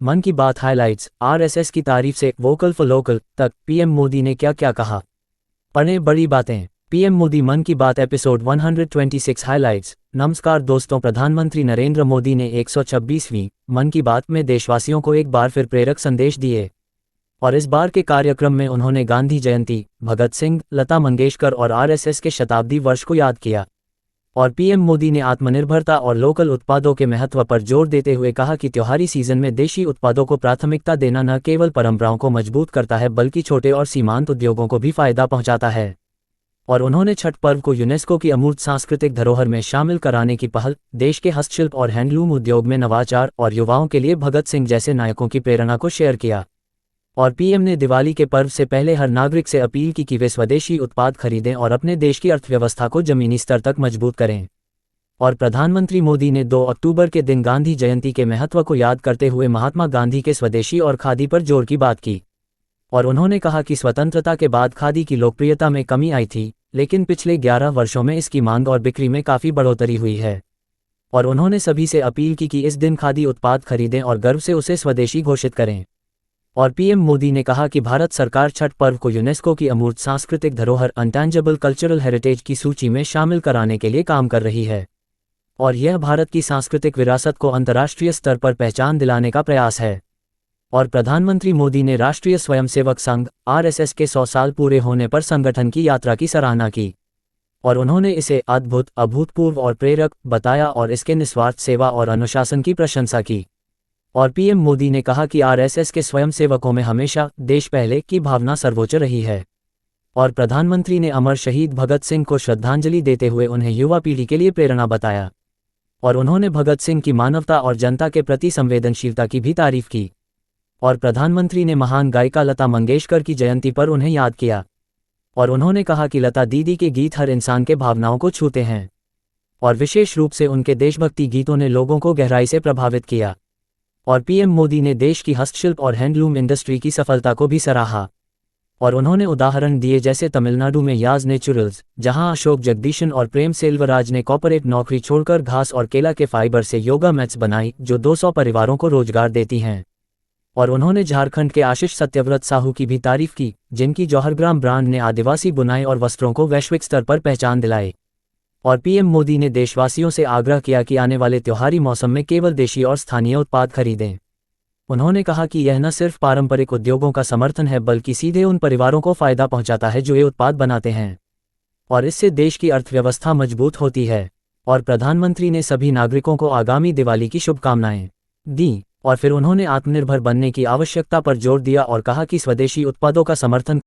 मन की बात हाइलाइट्स। आरएसएस की तारीफ से वोकल फॉर लोकल तक पीएम मोदी ने क्या क्या कहा। पढ़ें बड़ी बातें। पीएम मोदी मन की बात एपिसोड 126 हाइलाइट्स। नमस्कार दोस्तों, प्रधानमंत्री नरेंद्र मोदी ने 126वीं मन की बात में देशवासियों को एक बार फिर प्रेरक संदेश दिए और इस बार के कार्यक्रम में उन्होंने गांधी जयंती, भगत सिंह, लता मंगेशकर और आरएसएस के शताब्दी वर्ष को याद किया। और पीएम मोदी ने आत्मनिर्भरता और लोकल उत्पादों के महत्व पर जोर देते हुए कहा कि त्योहारी सीजन में देशी उत्पादों को प्राथमिकता देना न केवल परंपराओं को मजबूत करता है बल्कि छोटे और सीमांत उद्योगों को भी फायदा पहुंचाता है। और उन्होंने छठ पर्व को यूनेस्को की अमूर्त सांस्कृतिक धरोहर में शामिल कराने की पहल, देश के हस्तशिल्प और हैंडलूम उद्योग में नवाचार और युवाओं के लिए भगत सिंह जैसे नायकों की प्रेरणा को शेयर किया। और पीएम ने दिवाली के पर्व से पहले हर नागरिक से अपील की कि वे स्वदेशी उत्पाद खरीदें और अपने देश की अर्थव्यवस्था को जमीनी स्तर तक मजबूत करें। और प्रधानमंत्री मोदी ने 2 अक्टूबर के दिन गांधी जयंती के महत्व को याद करते हुए महात्मा गांधी के स्वदेशी और खादी पर जोर की बात की। और उन्होंने कहा कि स्वतंत्रता के बाद खादी की लोकप्रियता में कमी आई थी, लेकिन पिछले 11 वर्षों में इसकी मांग और बिक्री में काफ़ी बढ़ोतरी हुई है। और उन्होंने सभी से अपील की कि इस दिन खादी उत्पाद खरीदें और गर्व से उसे स्वदेशी घोषित करें। और पीएम मोदी ने कहा कि भारत सरकार छठ पर्व को यूनेस्को की अमूर्त सांस्कृतिक धरोहर अनटैंजेबल कल्चरल हेरिटेज की सूची में शामिल कराने के लिए काम कर रही है। और यह भारत की सांस्कृतिक विरासत को अंतर्राष्ट्रीय स्तर पर पहचान दिलाने का प्रयास है। और प्रधानमंत्री मोदी ने राष्ट्रीय स्वयंसेवक संघ आरएसएस के 100 साल पूरे होने पर संगठन की यात्रा की सराहना की। और उन्होंने इसे अद्भुत, अभूतपूर्व और प्रेरक बताया और इसके निस्वार्थ सेवा और अनुशासन की प्रशंसा की। और पीएम मोदी ने कहा कि आरएसएस के स्वयंसेवकों में हमेशा देश पहले की भावना सर्वोच्च रही है। और प्रधानमंत्री ने अमर शहीद भगत सिंह को श्रद्धांजलि देते हुए उन्हें युवा पीढ़ी के लिए प्रेरणा बताया। और उन्होंने भगत सिंह की मानवता और जनता के प्रति संवेदनशीलता की भी तारीफ की। और प्रधानमंत्री ने महान गायिका लता मंगेशकर की जयंती पर उन्हें याद किया। और उन्होंने कहा कि लता दीदी के गीत हर इंसान के भावनाओं को छूते हैं और विशेष रूप से उनके देशभक्ति गीतों ने लोगों को गहराई से प्रभावित किया। और पीएम मोदी ने देश की हस्तशिल्प और हैंडलूम इंडस्ट्री की सफलता को भी सराहा। और उन्होंने उदाहरण दिए जैसे तमिलनाडु में याज नेचुरल्स, जहां अशोक जगदीशन और प्रेम सेल्वराज ने कॉर्पोरेट नौकरी छोड़कर घास और केला के फाइबर से योगा मैट्स बनाई जो 200 परिवारों को रोजगार देती हैं। और उन्होंने झारखंड के आशीष सत्यव्रत साहू की भी तारीफ की, जिनकी जौहरग्राम ब्रांड ने आदिवासी बुनाई और वस्त्रों को वैश्विक स्तर पर पहचान दिलाई। और पीएम मोदी ने देशवासियों से आग्रह किया कि आने वाले त्योहारी मौसम में केवल देशी और स्थानीय उत्पाद खरीदें। उन्होंने कहा कि यह न सिर्फ पारंपरिक उद्योगों का समर्थन है बल्कि सीधे उन परिवारों को फायदा पहुंचाता है जो ये उत्पाद बनाते हैं। और इससे देश की अर्थव्यवस्था मजबूत होती है। और प्रधानमंत्री ने सभी नागरिकों को आगामी दिवाली की शुभकामनाएं दी। और फिर उन्होंने आत्मनिर्भर बनने की आवश्यकता पर जोर दिया और कहा कि स्वदेशी उत्पादों का समर्थन